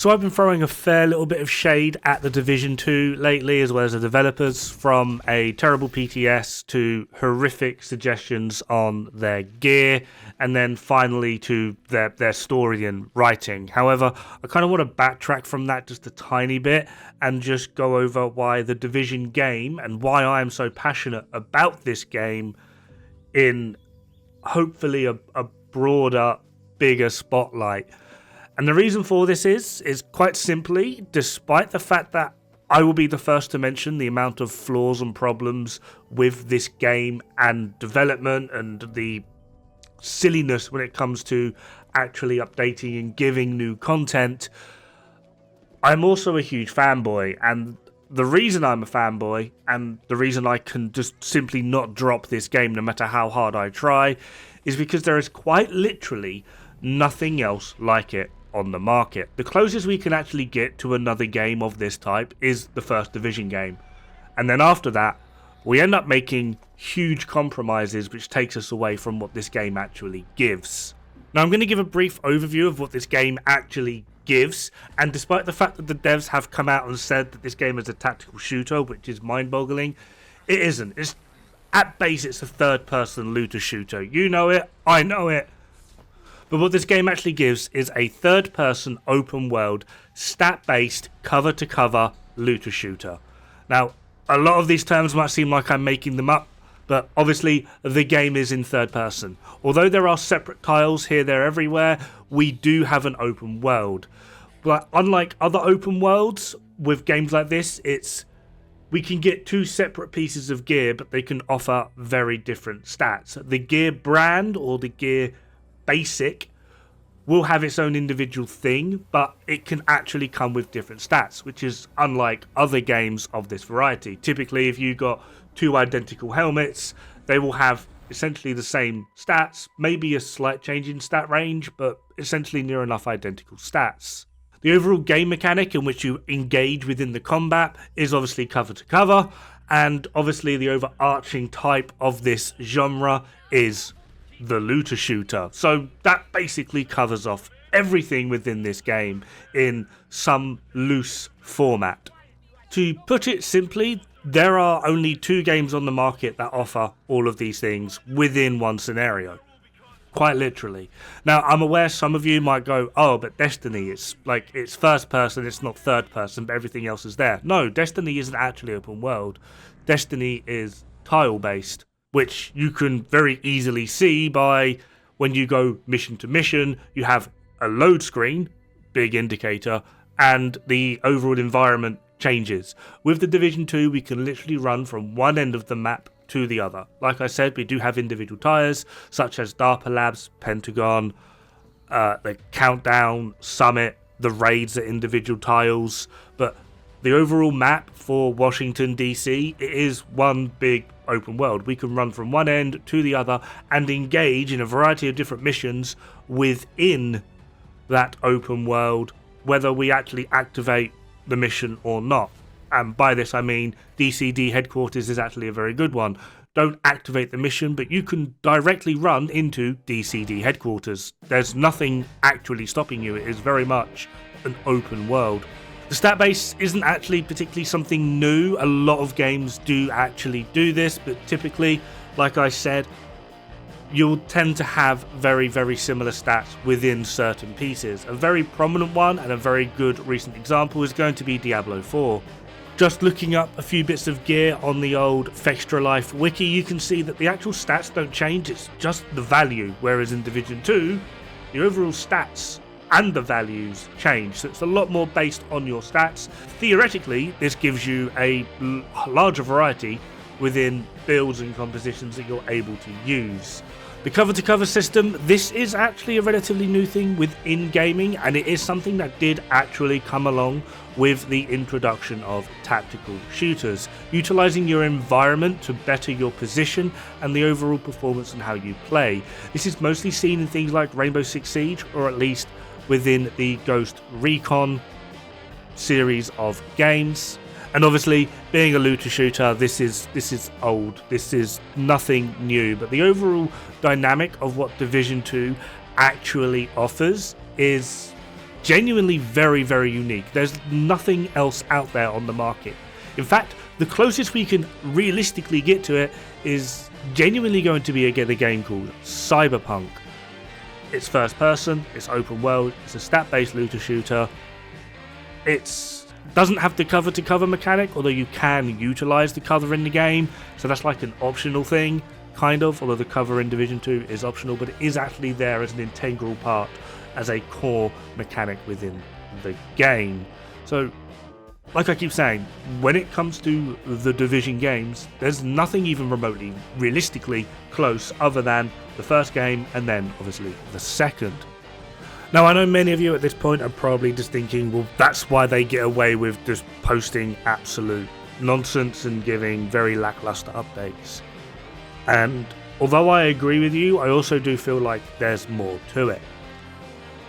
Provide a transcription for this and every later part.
So I've been throwing a fair little bit of shade at the Division 2 lately, as well as the developers, from a terrible PTS to horrific suggestions on their gear, and then finally to their story and writing. However, I kind of want to backtrack from that just a tiny bit and just go over why the Division game and why I am so passionate about this game in hopefully a broader, bigger spotlight. And the reason for this is quite simply, despite the fact that I will be the first to mention the amount of flaws and problems with this game and development and the silliness when it comes to actually updating and giving new content, I'm also a huge fanboy. And the reason I'm a fanboy and the reason I can just simply not drop this game no matter how hard I try is because there is quite literally nothing else like it on the market. The closest we can actually get to another game of this type is the first Division game, and then after that we end up making huge compromises which takes us away from what this game actually gives. Now I'm going to give a brief overview of what this game actually gives, and despite the fact that the devs have come out and said that this game is a tactical shooter, which is mind-boggling, it isn't. It's at base it's a third-person looter shooter. You know it, I know it. But what this game actually gives is a third-person, open-world, stat-based, cover-to-cover looter shooter. Now, a lot of these terms might seem like I'm making them up, but obviously the game is in third person. Although there are separate tiles here, there, everywhere, we do have an open world. But unlike other open worlds, with games like this, we can get two separate pieces of gear, but they can offer very different stats. The gear brand, or the gear basic, will have its own individual thing, but it can actually come with different stats, which is unlike other games of this variety. Typically, if you got two identical helmets, they will have essentially the same stats, maybe a slight change in stat range, but essentially near enough identical stats. The overall game mechanic in which you engage within the combat is obviously cover to cover, and obviously the overarching type of this genre is the looter shooter. So that basically covers off everything within this game in some loose format. To put it simply, there are only two games on the market that offer all of these things within one scenario. Quite literally. Now, I'm aware some of you might go, oh, but Destiny, it's first person, it's not third person, but everything else is there. No, Destiny isn't actually open world. Destiny is tile based, which you can very easily see by when you go mission to mission, you have a load screen, big indicator, and the overall environment changes. With the Division 2, we can literally run from one end of the map to the other. Like I said, we do have individual tires, such as DARPA Labs, Pentagon, the Countdown, Summit, the raids at individual tiles, but the overall map for Washington, DC, it is one big open world. We can run from one end to the other and engage in a variety of different missions within that open world, whether we actually activate the mission or not. And by this I mean DCD headquarters is actually a very good one. Don't activate the mission, but you can directly run into DCD headquarters. There's nothing actually stopping you. It is very much an open world. The stat base isn't actually particularly something new. A lot of games do actually do this, but typically, like I said, you'll tend to have very, very similar stats within certain pieces. A very prominent one and a very good recent example is going to be Diablo 4. Just looking up a few bits of gear on the old Fextra Life wiki, you can see that the actual stats don't change, it's just the value, whereas in Division 2, the overall stats and the values change, so it's a lot more based on your stats. Theoretically, this gives you a larger variety within builds and compositions that you're able to use. The cover-to-cover system, this is actually a relatively new thing within gaming, and it is something that did actually come along with the introduction of tactical shooters, utilizing your environment to better your position and the overall performance and how you play. This is mostly seen in things like Rainbow Six Siege, or at least within the Ghost Recon series of games. And obviously, being a looter shooter, this is old. This is nothing new. But the overall dynamic of what Division 2 actually offers is genuinely very, very unique. There's nothing else out there on the market. In fact, the closest we can realistically get to it is genuinely going to be the game called Cyberpunk. It's first person, it's open world, it's a stat-based looter shooter. It doesn't have the cover-to-cover mechanic, although you can utilize the cover in the game, so that's like an optional thing, kind of, although the cover in Division 2 is optional, but it is actually there as an integral part, as a core mechanic within the game. So, like I keep saying, when it comes to the Division games, there's nothing even remotely realistically close other than the first game and then, obviously, the second. Now, I know many of you at this point are probably just thinking, well, that's why they get away with just posting absolute nonsense and giving very lackluster updates. And although I agree with you, I also do feel like there's more to it.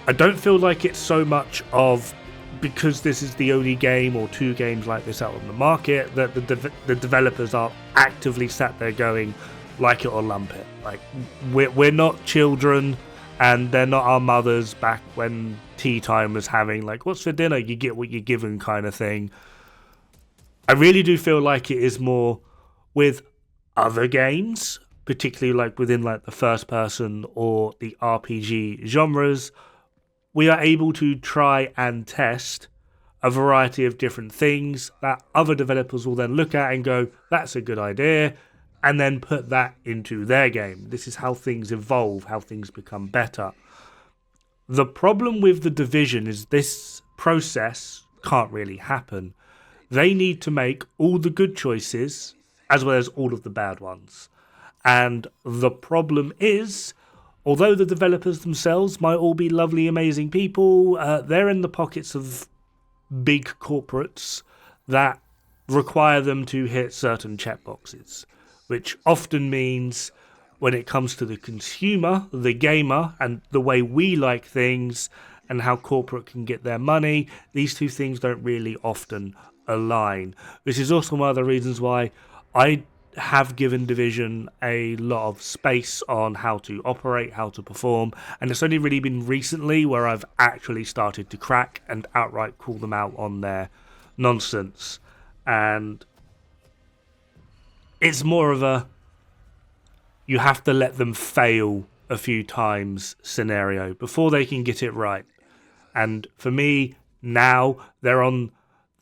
I don't feel like it's so much of, because this is the only game or two games like this out on the market, that the developers are actively sat there going, like it or lump it. Like, we're not children, and they're not our mothers back when tea time was having, like, what's for dinner? You get what you're given kind of thing. I really do feel like it is more with other games, particularly like within like the first person or the RPG genres. We are able to try and test a variety of different things that other developers will then look at and go, that's a good idea, and then put that into their game. This is how things evolve, how things become better. The problem with the Division is this process can't really happen. They need to make all the good choices as well as all of the bad ones. And the problem is, although the developers themselves might all be lovely, amazing people, they're in the pockets of big corporates that require them to hit certain checkboxes, which often means when it comes to the consumer, the gamer, and the way we like things and how corporate can get their money, these two things don't really often align. Which is also one of the reasons why I have given Division a lot of space on how to operate, how to perform, and it's only really been recently where I've actually started to crack and outright call them out on their nonsense. And it's more of a, you have to let them fail a few times scenario before they can get it right. And for me, now they're on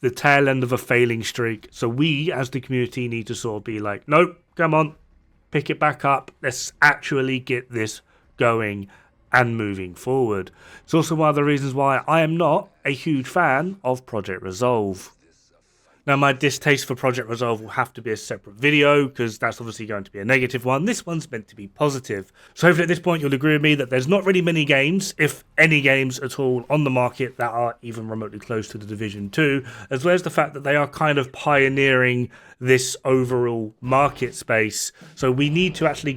the tail end of a failing streak. So we, as the community, need to sort of be like, nope, come on, pick it back up. Let's actually get this going and moving forward. It's also one of the reasons why I am not a huge fan of Project Resolve. Now, my distaste for Project Resolve will have to be a separate video, because that's obviously going to be a negative one. This one's meant to be positive. So hopefully at this point you'll agree with me that there's not really many games, if any games at all, on the market that are even remotely close to the Division 2, as well as the fact that they are kind of pioneering this overall market space. So we need to actually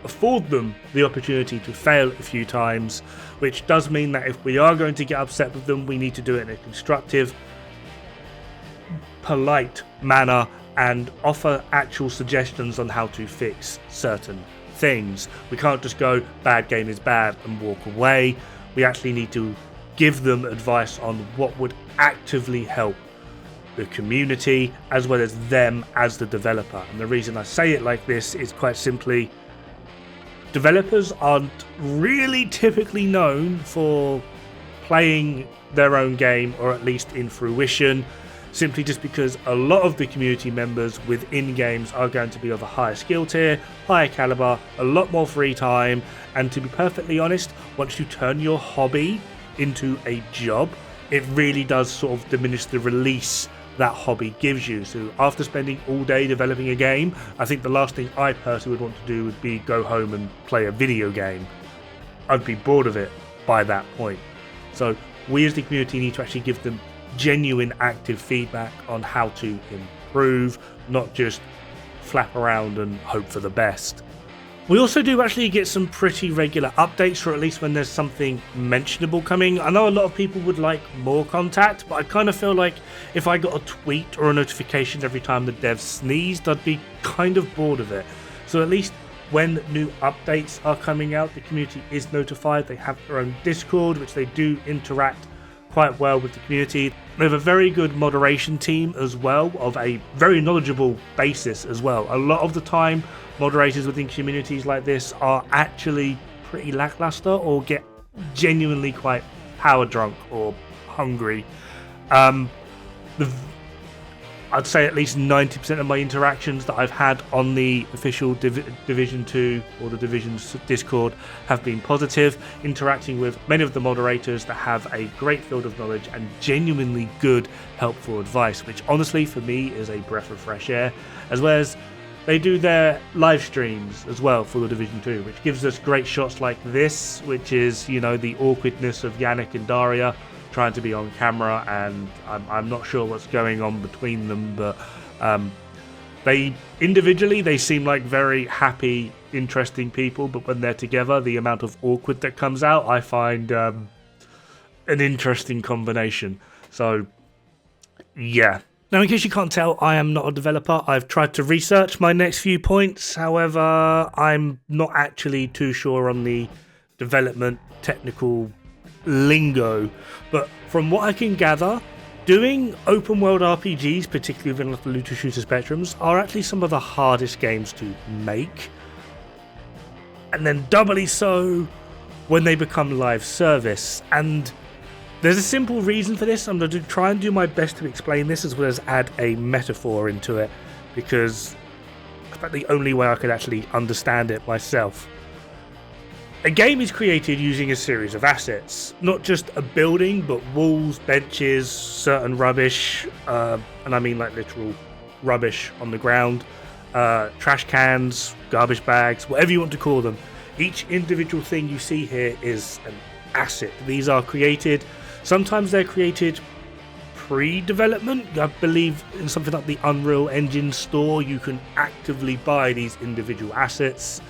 afford them the opportunity to fail a few times, which does mean that if we are going to get upset with them, we need to do it in a constructive, polite manner and offer actual suggestions on how to fix certain things. We can't just go, bad game is bad, and walk away. We actually need to give them advice on what would actively help the community as well as them as the developer. And the reason I say it like this is quite simply, developers aren't really typically known for playing their own game, or at least in fruition, simply just because a lot of the community members within games are going to be of a higher skill tier, higher caliber, a lot more free time, and to be perfectly honest, once you turn your hobby into a job, it really does sort of diminish the release that hobby gives you. So after spending all day developing a game, I think the last thing I personally would want to do would be go home and play a video game. I'd be bored of it by that point. So we as the community need to actually give them genuine active feedback on how to improve, not just flap around and hope for the best. We also do actually get some pretty regular updates, or at least when there's something mentionable coming. I know a lot of people would like more contact, but I kind of feel like if I got a tweet or a notification every time the devs sneezed, I'd be kind of bored of it. So at least when new updates are coming out, the community is notified. They have their own Discord, which they do interact quite well with the community. They have a very good moderation team as well, of a very knowledgeable basis as well. A lot of the time, moderators within communities like this are actually pretty lackluster or get genuinely quite power drunk or hungry. I'd say at least 90% of my interactions that I've had on the official Division 2 or the Division's Discord have been positive, interacting with many of the moderators that have a great field of knowledge and genuinely good, helpful advice, which honestly for me is a breath of fresh air, as well as they do their live streams as well for the Division 2, which gives us great shots like this, which is, you know, the awkwardness of Yannick and Daria trying to be on camera, and I'm not sure what's going on between them, but they individually they seem like very happy, interesting people, but when they're together, the amount of awkward that comes out, I find an interesting combination. So yeah. Now, in case you can't tell, I am not a developer. I've tried to research my next few points. However, I'm not actually too sure on the development technical lingo. But from what I can gather, doing open world RPGs, particularly within the looter shooter spectrums, are actually some of the hardest games to make. And then doubly so when they become live service. And there's a simple reason for this. I'm going to try and do my best to explain this, as well as add a metaphor into it, because that's the only way I could actually understand it myself. A game is created using a series of assets, not just a building, but walls, benches, certain rubbish, and I mean like literal rubbish on the ground, trash cans, garbage bags, whatever you want to call them. Each individual thing you see here is an asset. These are created. Sometimes they're created pre-development. I believe in something like the Unreal Engine store, you can actively buy these individual assets,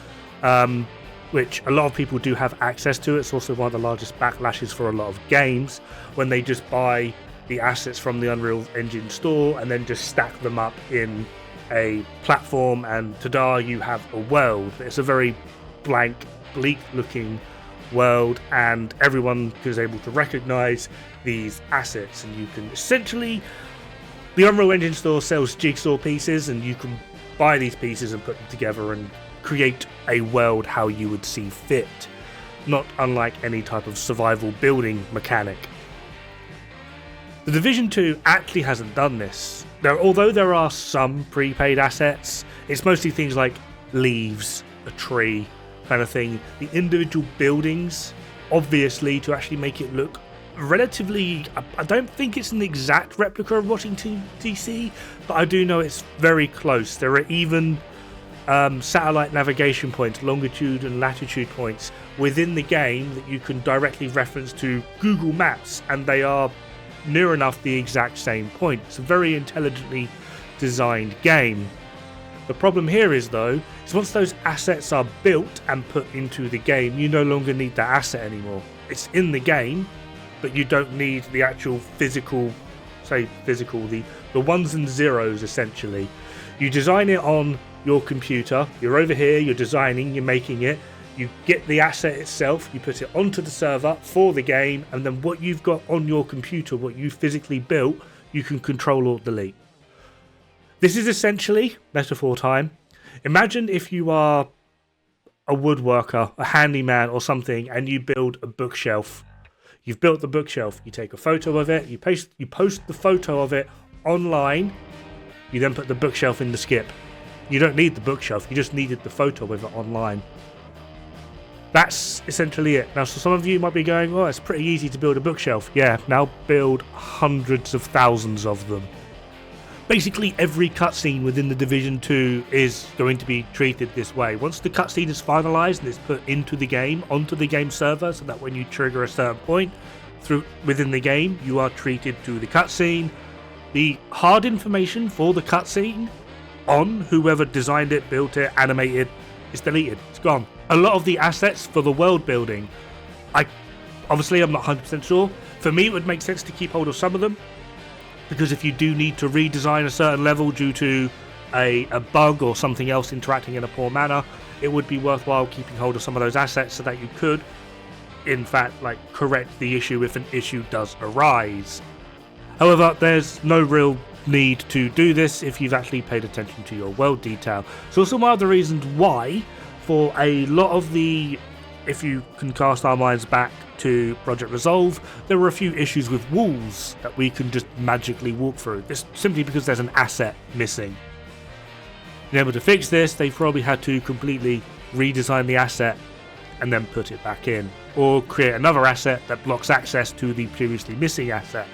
which a lot of people do have access to. It's also one of the largest backlashes for a lot of games, when they just buy the assets from the Unreal Engine store and then just stack them up in a platform, and ta-da, you have a world. It's a very blank, bleak looking world, and everyone is able to recognize these assets, and you can essentially, the Unreal Engine store sells jigsaw pieces, and you can buy these pieces and put them together and create a world how you would see fit, not unlike any type of survival building mechanic. The Division 2 actually hasn't done this. Although there are some prepaid assets, it's mostly things like leaves, a tree, kind of thing. The individual buildings, obviously, to actually make it look relatively, I don't think it's an exact replica of Washington DC, but I do know it's very close. There are even satellite navigation points, longitude and latitude points within the game that you can directly reference to Google Maps, and they are near enough the exact same point. It's a very intelligently designed game. The problem here is, though, is once those assets are built and put into the game, you no longer need that asset anymore. It's in the game, but you don't need the actual physical, the ones and zeros, essentially. You design it on your computer, you're over here, you're designing, you're making it, you get the asset itself, you put it onto the server for the game, and then what you've got on your computer, what you physically built, you can control or delete. This is essentially metaphor time. Imagine if you are a woodworker, a handyman or something, and you build a bookshelf. You've built the bookshelf, you take a photo of it, you post the photo of it online, you then put the bookshelf in the skip. You don't need the bookshelf, you just needed the photo of it online. That's essentially it. Now, so some of you might be going, oh, it's pretty easy to build a bookshelf. Yeah, now build hundreds of thousands of them. Basically, every cutscene within the Division 2 is going to be treated this way. Once the cutscene is finalized and it's put into the game, onto the game server, so that when you trigger a certain point within the game, you are treated to the cutscene. The hard information for the cutscene on whoever designed it, built it, animated, is deleted. It's gone. A lot of the assets for the world building, I'm not 100% sure. For me, it would make sense to keep hold of some of them, because if you do need to redesign a certain level due to a bug or something else interacting in a poor manner, it would be worthwhile keeping hold of some of those assets so that you could, in fact, like, correct the issue if an issue does arise. However, there's no real need to do this if you've actually paid attention to your world detail. So some other reasons why, for a lot of the, if you can cast our minds back to Project Resolve, there were a few issues with walls that we can just magically walk through. This simply because there's an asset missing. In able to fix this, they probably had to completely redesign the asset and then put it back in, or create another asset that blocks access to the previously missing asset.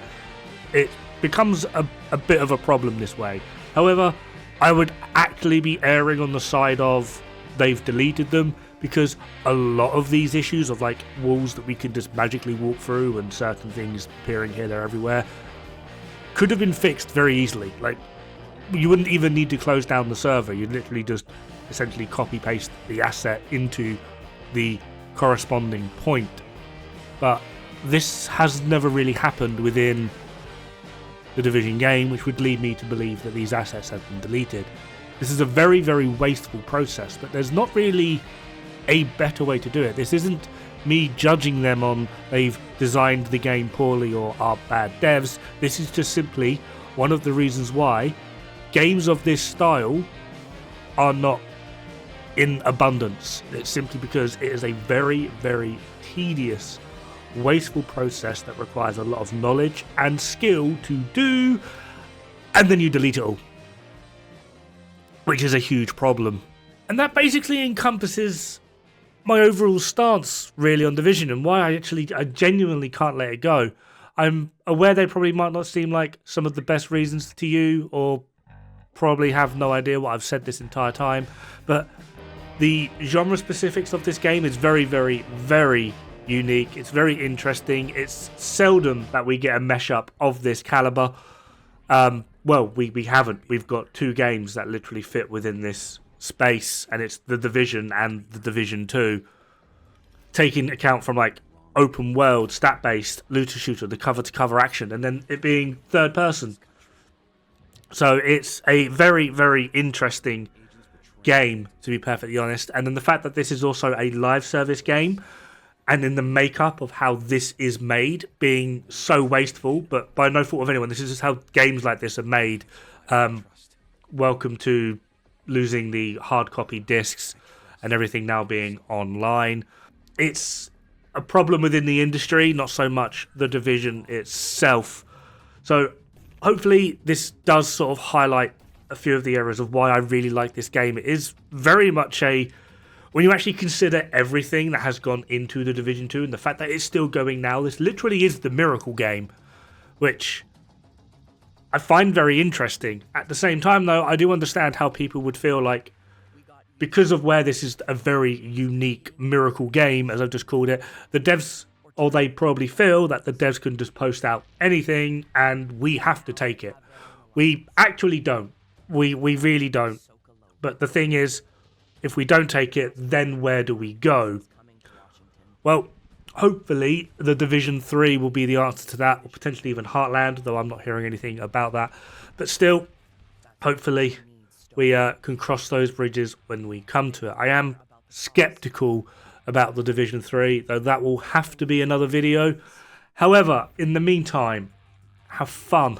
It becomes a bit of a problem this way. However, I would actually be erring on the side of they've deleted them, because a lot of these issues of like walls that we can just magically walk through and certain things appearing here, there, everywhere, could have been fixed very easily. Like, you wouldn't even need to close down the server. You'd literally just essentially copy paste the asset into the corresponding point. But this has never really happened within the Division game, which would lead me to believe that these assets have been deleted. This is a very, very wasteful process, but there's not really a better way to do it. This isn't me judging them on they've designed the game poorly or are bad devs. This is just simply one of the reasons why games of this style are not in abundance. It's simply because it is a very, very tedious, wasteful process that requires a lot of knowledge and skill to do, and then you delete it all, which is a huge problem. And that basically encompasses my overall stance really on Division and why I genuinely can't let it go. I'm aware they probably might not seem like some of the best reasons to you, or probably have no idea what I've said this entire time, but the genre specifics of this game is very, very, very unique. It's very interesting. It's seldom that we get a mesh up of this caliber. Well, we haven't. We've got two games that literally fit within this space, and it's The Division and The Division 2. Taking account from like open world, stat-based, looter shooter, the cover-to-cover action, and then it being third person. So it's a very, very interesting game, to be perfectly honest. And then the fact that this is also a live service game, and in the makeup of how this is made, being so wasteful, but by no fault of anyone, this is just how games like this are made. Welcome to losing the hard copy discs and everything now being online. It's a problem within the industry, not so much the Division itself. So hopefully this does sort of highlight a few of the areas of why I really like this game. It is very much when you actually consider everything that has gone into the Division 2 and the fact that it's still going now, this literally is the miracle game, which I find very interesting. At the same time, though, I do understand how people would feel like, because of where this is a very unique miracle game, as I've just called it, the devs, or they probably feel that the devs can just post out anything and we have to take it. We actually don't. We really don't. But the thing is, if we don't take it, then where do we go? Well, hopefully the Division 3 will be the answer to that, or potentially even Heartland, though I'm not hearing anything about that. But still, hopefully we can cross those bridges when we come to it. I am skeptical about the Division 3, though that will have to be another video. However, in the meantime, have fun.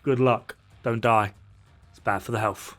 Good luck. Don't die. It's bad for the health.